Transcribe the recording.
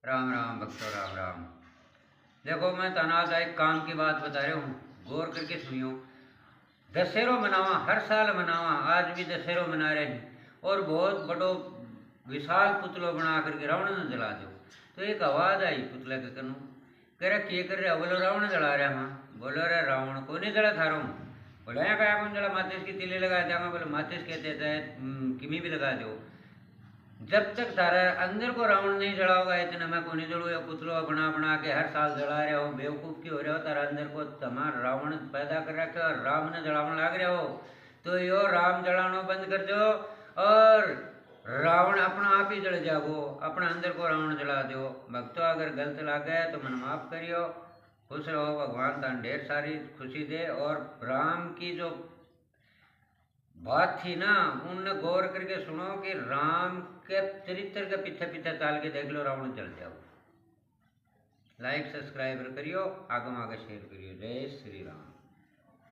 राम राम भक्तों, राम राम। देखो, मैं तनादायक काम की बात बता रहा हूँ, गौर करके सुनियो। दशहरा मनावा, हर साल मनावा, आज भी दशहरा मना रहे हैं और बहुत बड़ो विशाल पुतलो बना करके रावण ने जला दो। तो एक आवाज़ आई पुतले के कनु, कह रहा के कर रहे? बोलो रावण जला रहे। हाँ, बोलो रे रावण को नहीं जला थारो? बोले यहाँ क्या कौन जला? माचिस की तिले लगा जाऊँगा। बोले माचिस कहते हैं किमी भी लगा दो, जब तक तारा अंदर को रावण नहीं जलाओगा इतना मैं को नहीं जलू। या पुतलो बना बना के हर साल जला रहे हो, बेवकूफ़ क्यों हो रहे हो? तारा अंदर को तमाम रावण पैदा कर रखे और राम ने जलावन लाग रहे हो। तो यो राम जलानो बंद कर दो और रावण अपना आप ही जल जाओ, अपना अंदर को रावण जला दो। भक्तों, अगर गलत लगे तो मन माफ करियो, खुश रहो, भगवान तान ढेर सारी खुशी दे। और राम की जो बात थी ना, उनने गौर करके सुनो कि राम के चरित्र के पीछे पीछे चाल के देख लो, रावण चल जाओ। लाइक सब्सक्राइब करियो, आगे शेयर करियो। जय श्री राम।